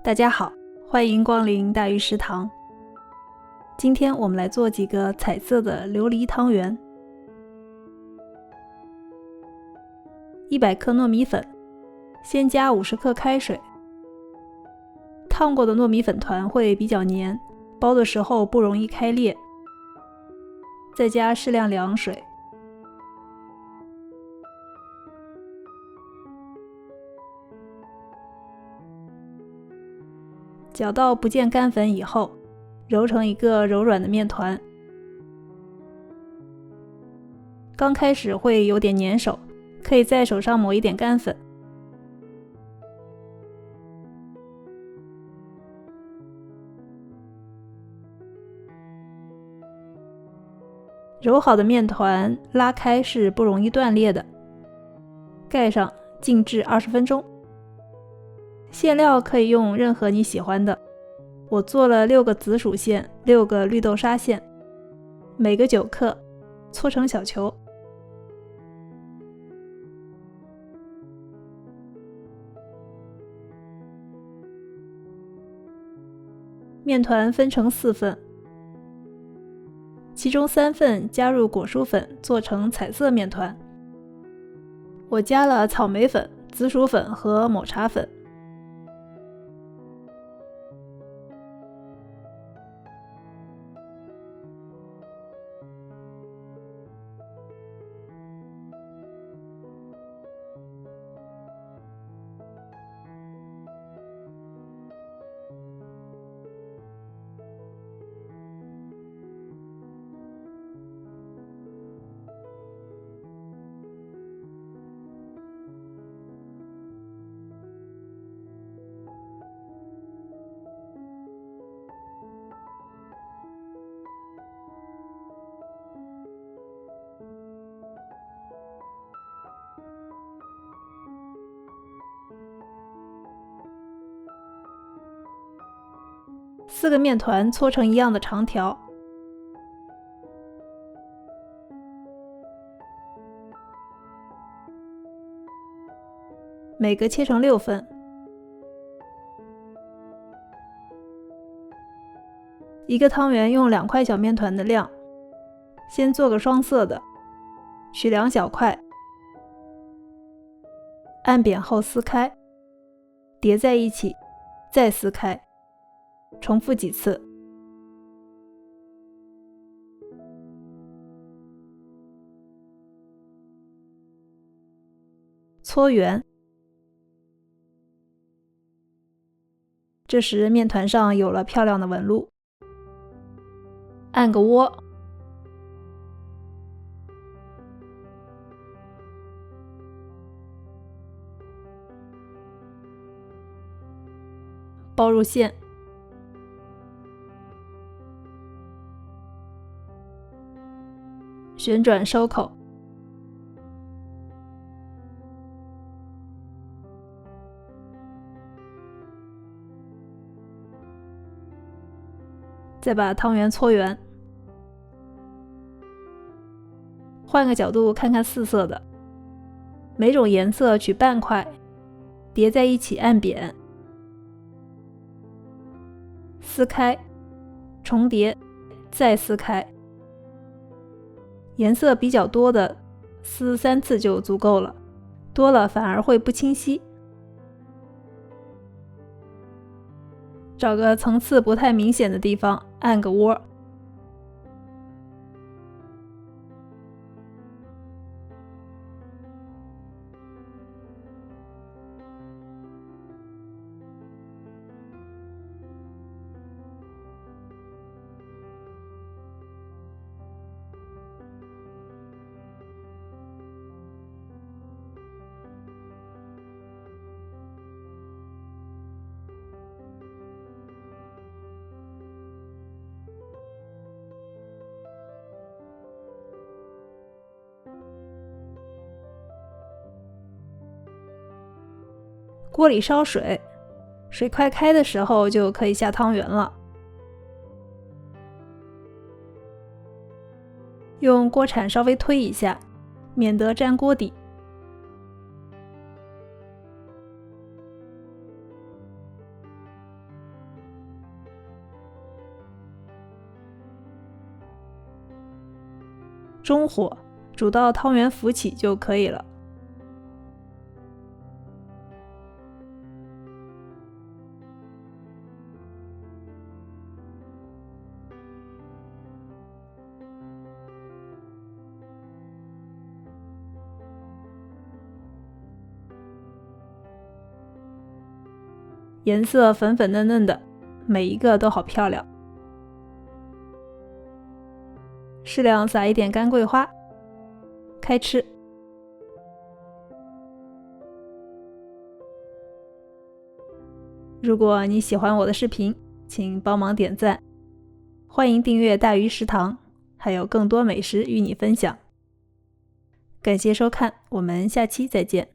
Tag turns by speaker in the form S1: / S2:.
S1: 大家好，欢迎光临大鱼食堂。今天我们来做几个彩色的琉璃汤圆。100克糯米粉，先加50克开水。烫过的糯米粉团会比较黏，包的时候不容易开裂。再加适量凉水。搅到不见干粉以后，揉成一个柔软的面团。刚开始会有点粘手，可以在手上抹一点干粉。揉好的面团拉开是不容易断裂的，盖上静置20分钟。馅料可以用任何你喜欢的，我做了6个紫薯馅，6个绿豆沙馅，每个9克，搓成小球。面团分成4份，其中3份加入果蔬粉做成彩色面团。我加了草莓粉、紫薯粉和抹茶粉。4个面团搓成一样的长条，每个切成6份。一个汤圆用2块小面团的量，先做个双色的，取2小块，按扁后撕开，叠在一起，再撕开，重复几次。搓圆，这时面团上有了漂亮的纹路。按个窝，包入馅，旋转收口，再把汤圆搓圆。换个角度看看4色的，每种颜色取半块，叠在一起按扁，撕开，重叠，再撕开。颜色比较多的撕3次就足够了，多了反而会不清晰。找个层次不太明显的地方按个窝。锅里烧水，水快开的时候就可以下汤圆了。用锅铲稍微推一下，免得粘锅底。中火煮到汤圆浮起就可以了。颜色粉粉嫩嫩的，每一个都好漂亮。适量撒一点干桂花，开吃。如果你喜欢我的视频，请帮忙点赞，欢迎订阅大鱼食堂，还有更多美食与你分享。感谢收看，我们下期再见。